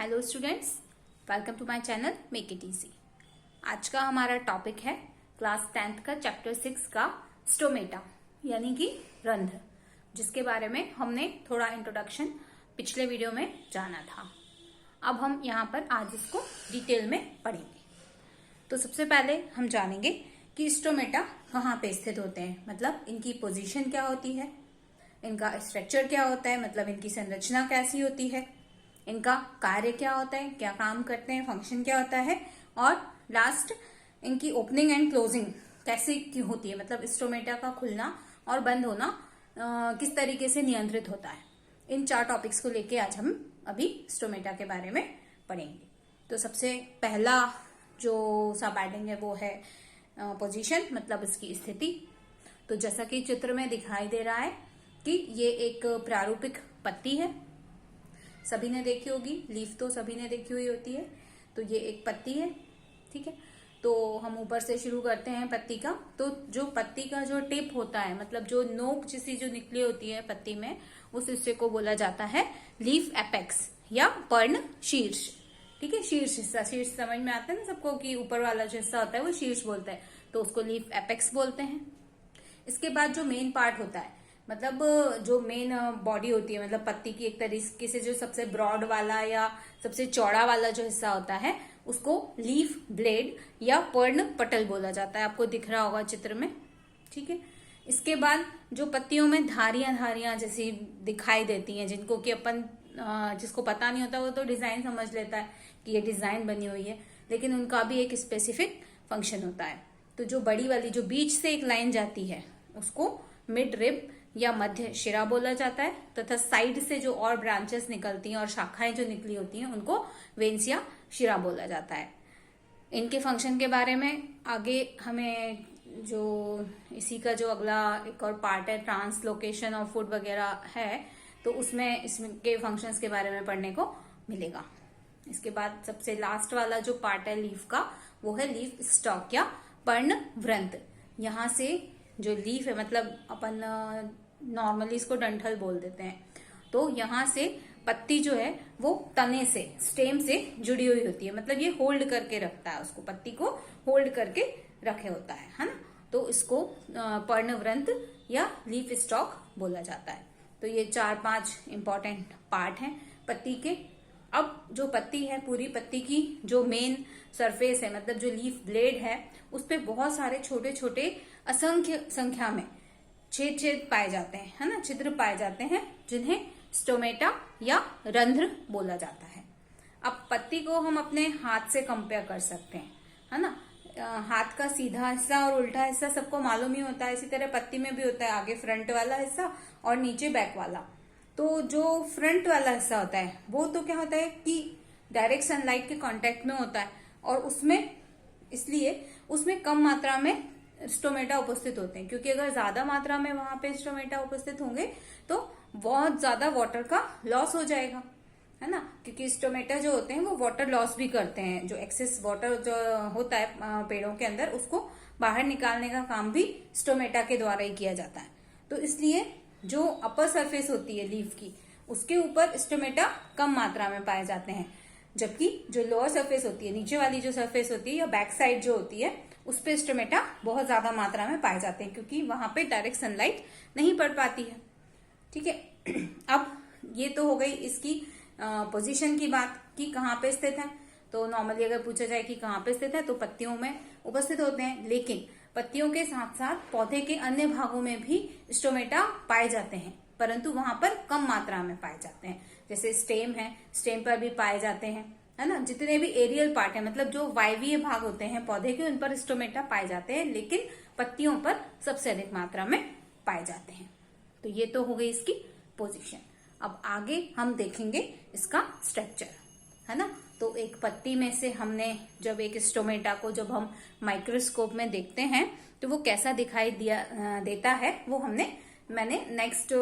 Hello students, welcome to my channel make it easy. आज का हमारा टॉपिक है क्लास 10th का चैप्टर 6 का स्टोमेटा यानी कि रंध्र, जिसके बारे में हमने थोड़ा इंट्रोडक्शन पिछले वीडियो में जाना था। अब हम यहाँ पर आज इसको डिटेल में पढ़ेंगे। तो सबसे पहले हम जानेंगे कि स्टोमेटा कहाँ पे स्थित होते हैं, मतलब इनकी पोजीशन क्या होती है, इनका स्ट्रक्चर क्या होता है, मतलब इनकी संरचना कैसी होती है, इनका कार्य क्या होता है, क्या काम करते हैं, फंक्शन क्या होता है, और लास्ट इनकी ओपनिंग एंड क्लोजिंग कैसे की होती है, मतलब स्टोमेटा का खुलना और बंद होना किस तरीके से नियंत्रित होता है। इन 4 टॉपिक्स को लेके आज हम अभी स्टोमेटा के बारे में पढ़ेंगे। तो सबसे पहला जो सब हेडिंग है वो है पोजीशन, मतलब इसकी स्थिति। तो जैसा कि चित्र में दिखाई दे रहा है कि ये एक प्रारूपिक पत्ती है, सभी ने देखी होगी, लीफ तो सभी ने देखी हुई होती है। तो ये एक पत्ती है, ठीक है। तो हम ऊपर से शुरू करते हैं पत्ती का। तो जो पत्ती का जो टिप होता है, मतलब जो नोक जैसी जो निकली होती है पत्ती में, उस हिस्से को बोला जाता है लीफ एपेक्स या पर्ण शीर्ष, ठीक है। शीर्ष हिस्सा, शीर्ष समझ में आता है ना सबको कि ऊपर वाला जो हिस्सा होता है वो शीर्ष बोलता है, तो उसको लीफ एपेक्स बोलते हैं। इसके बाद जो मेन पार्ट होता है, मतलब जो मेन बॉडी होती है, मतलब पत्ती की एक तरीके से जो सबसे ब्रॉड वाला या सबसे चौड़ा वाला जो हिस्सा होता है उसको लीफ ब्लेड या पर्ण पटल बोला जाता है। आपको दिख रहा होगा चित्र में, ठीक है। इसके बाद जो पत्तियों में धारियां धारियां जैसी दिखाई देती हैं, जिनको कि अपन जिसको पता नहीं होता वो तो डिजाइन समझ लेता है कि ये डिजाइन बनी हुई है, लेकिन उनका भी एक स्पेसिफिक फंक्शन होता है। तो जो बड़ी वाली जो बीच से एक लाइन जाती है उसको मिड रिब या मध्य शिरा बोला जाता है, तथा साइड से जो और ब्रांचेस निकलती हैं और शाखाएं जो निकली होती हैं उनको वेन्स या शिरा बोला जाता है। इनके फंक्शन के बारे में आगे हमें जो इसी का जो अगला एक और पार्ट है ट्रांसलोकेशन ऑफ फूड वगैरह है, तो उसमें इसके फंक्शंस के बारे में पढ़ने को मिलेगा। इसके बाद सबसे लास्ट वाला जो पार्ट है लीफ का, वो है लीफ स्टॉक या पर्णवृंत। यहाँ से जो लीफ है, मतलब अपन नॉर्मली इसको डंठल बोल देते हैं, तो यहाँ से पत्ती जो है वो तने से, स्टेम से जुड़ी हुई होती है, मतलब ये होल्ड करके रखता है उसको, पत्ती को होल्ड करके रखे होता है ना। तो इसको पर्णवृंत या लीफ स्टॉक बोला जाता है। तो ये 4-5 इंपॉर्टेंट पार्ट हैं पत्ती के। अब जो पत्ती है, पूरी पत्ती की जो मेन सरफेस है, मतलब जो लीफ ब्लेड है, उस पे बहुत सारे छोटे छोटे असंख्य संख्या में छेद पाए जाते हैं, है ना, छिद्र पाए जाते हैं, जिन्हें स्टोमेटा या रंध्र बोला जाता है। अब पत्ती को हम अपने हाथ से कंपेयर कर सकते हैं, है ना। हाथ का सीधा हिस्सा और उल्टा हिस्सा सबको मालूम ही होता है, इसी तरह पत्ती में भी होता है, आगे फ्रंट वाला हिस्सा और नीचे बैक वाला। तो जो फ्रंट वाला हिस्सा होता है वो तो क्या होता है कि डायरेक्ट सनलाइट के कांटेक्ट में होता है, और उसमें इसलिए उसमें कम मात्रा में स्टोमेटा उपस्थित होते हैं, क्योंकि अगर ज्यादा मात्रा में वहां पे स्टोमेटा उपस्थित होंगे तो बहुत ज्यादा वाटर का लॉस हो जाएगा, है ना। क्योंकि स्टोमेटा जो होते हैं वो वाटर लॉस भी करते हैं, जो एक्सेस वाटर जो होता है पेड़ों के अंदर उसको बाहर निकालने का काम भी स्टोमेटा के द्वारा ही किया जाता है। तो इसलिए जो अपर सरफेस होती है लीफ की, उसके ऊपर स्टोमेटा कम मात्रा में पाए जाते हैं, जबकि जो लोअर सरफेस होती है, नीचे वाली जो सरफेस होती है या बैक साइड जो होती है, उस पे स्टोमेटा बहुत ज्यादा मात्रा में पाए जाते हैं, क्योंकि वहां पे डायरेक्ट सनलाइट नहीं पड़ पाती है, ठीक है। अब ये तो हो गई इसकी पोजीशन की बात कि कहाँ पे स्थित है। तो नॉर्मली अगर पूछा जाए कि कहाँ पे स्थित है, तो पत्तियों में उपस्थित होते हैं, लेकिन पत्तियों के साथ साथ पौधे के अन्य भागों में भी स्टोमेटा पाए जाते हैं, परंतु वहां पर कम मात्रा में पाए जाते हैं। जैसे स्टेम है, स्टेम पर भी पाए जाते हैं, है ना। जितने भी एरियल पार्ट है, मतलब जो वायवीय भाग होते हैं पौधे के, उन पर स्टोमेटा पाए जाते हैं, लेकिन पत्तियों पर सबसे अधिक मात्रा में पाए जाते हैं। तो ये तो हो गई इसकी पोजीशन। अब आगे हम देखेंगे इसका स्ट्रक्चर, है ना। तो एक पत्ती में से हमने जब एक स्टोमेटा को जब हम माइक्रोस्कोप में देखते हैं तो वो कैसा दिखाई देता है, वो मैंने नेक्स्ट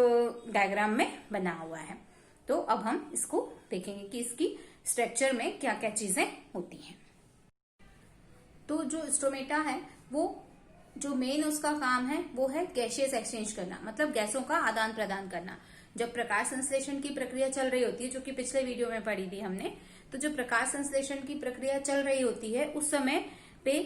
डायग्राम में बना हुआ है। तो अब हम इसको देखेंगे कि इसकी स्ट्रक्चर में क्या क्या चीजें होती हैं। तो जो स्टोमेटा है वो जो मेन उसका काम है वो है गैसियस एक्सचेंज करना, मतलब गैसों का आदान प्रदान करना। जब प्रकाश संश्लेषण की प्रक्रिया चल रही होती है, जो कि पिछले वीडियो में पढ़ी थी हमने, तो जब प्रकाश संश्लेषण की प्रक्रिया चल रही होती है उस समय पे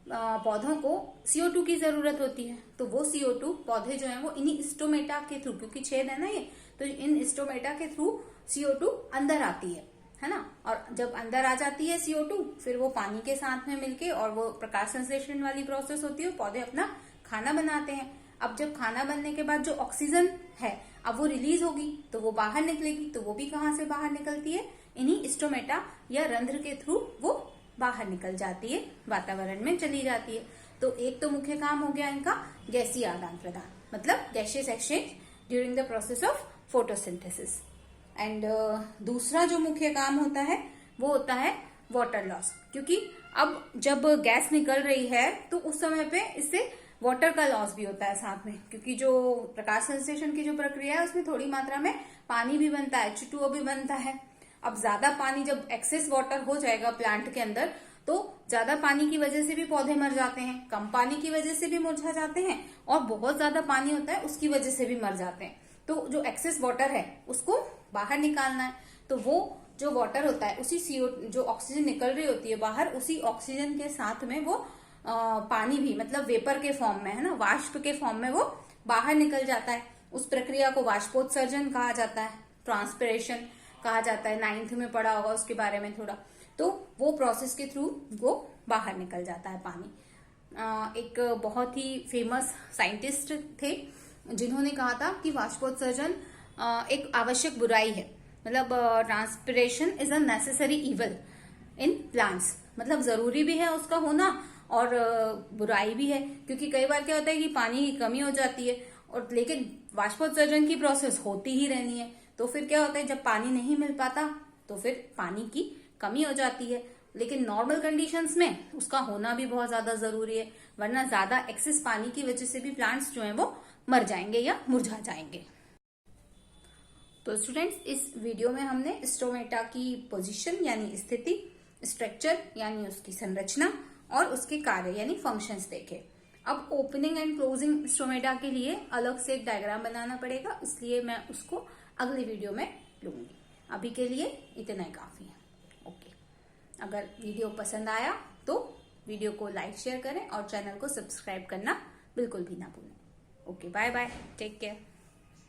पौधों को CO2 की जरूरत होती है। तो वो CO2 पौधे जो है वो इन्हीं स्टोमेटा के थ्रू, क्योंकि छेद है ना ये, तो इन स्टोमेटा के थ्रू CO2 अंदर आती है ना। और जब अंदर आ जाती है CO2, फिर वो पानी के साथ में मिलके, और वो प्रकाश संश्लेषण वाली प्रोसेस होती है, पौधे अपना खाना बनाते हैं। अब जब खाना बनने के बाद जो ऑक्सीजन है अब वो रिलीज होगी तो वो बाहर निकलेगी। तो वो भी कहाँ से बाहर निकलती है, इन्हीं स्टोमेटा या रंध्र के थ्रू वो बाहर निकल जाती है, वातावरण में चली जाती है। तो एक तो मुख्य काम हो गया इनका गैसीय आदान प्रदान, मतलब gaseous exchange during the process of photosynthesis. And दूसरा जो मुख्य काम होता है वो होता है वाटर लॉस, क्योंकि अब जब गैस निकल रही है तो उस समय पे इससे वाटर का लॉस भी होता है साथ में, क्योंकि जो प्रकाश संश्लेषण की जो प्रक्रिया है उसमें थोड़ी मात्रा में पानी भी बनता है, H2O भी बनता है। अब ज्यादा पानी, जब एक्सेस वाटर हो जाएगा प्लांट के अंदर, तो ज्यादा पानी की वजह से भी पौधे मर जाते हैं, कम पानी की वजह से भी मुरझा जाते हैं, और बहुत ज्यादा पानी होता है उसकी वजह से भी मर जाते हैं। तो जो एक्सेस वाटर है उसको बाहर निकालना है, तो वो जो वाटर होता है उसी जो ऑक्सीजन निकल रही होती है बाहर, उसी ऑक्सीजन के साथ में वो पानी भी, मतलब वेपर के फॉर्म में, है ना, वाष्प के फॉर्म में वो बाहर निकल जाता है। उस प्रक्रिया को वाष्पोत्सर्जन कहा जाता है, ट्रांसपिरेशन कहा जाता है। 9th में पढ़ा होगा उसके बारे में थोड़ा। तो वो प्रोसेस के थ्रू वो बाहर निकल जाता है पानी। एक बहुत ही फेमस साइंटिस्ट थे जिन्होंने कहा था कि वाष्पोत्सर्जन एक आवश्यक बुराई है, मतलब transpiration is a necessary evil in plants, मतलब जरूरी भी है उसका होना और बुराई भी है, क्योंकि कई बार क्या होता है कि पानी की कमी हो जाती है, और लेकिन वाष्पोत्सर्जन की प्रोसेस होती ही रहनी है। तो फिर क्या होता है, जब पानी नहीं मिल पाता तो फिर पानी की कमी हो जाती है, लेकिन नॉर्मल कंडीशंस में उसका होना भी बहुत ज्यादा जरूरी है, वरना ज्यादा एक्सेस पानी की वजह से भी प्लांट्स जो है वो मर जाएंगे या मुरझा जाएंगे। तो स्टूडेंट्स, इस वीडियो में हमने स्टोमेटा की पोजीशन यानी स्थिति, स्ट्रक्चर यानी उसकी संरचना, और उसके कार्य यानी फंक्शंस देखे। अब ओपनिंग एंड क्लोजिंग स्टोमेटा के लिए अलग से एक डायग्राम बनाना पड़ेगा, इसलिए मैं उसको अगले वीडियो में लूंगी। अभी के लिए इतना ही काफी है। ओके, अगर वीडियो पसंद आया तो वीडियो को लाइक शेयर करें और चैनल को सब्सक्राइब करना बिल्कुल भी ना भूलें। Okay, bye bye, take care.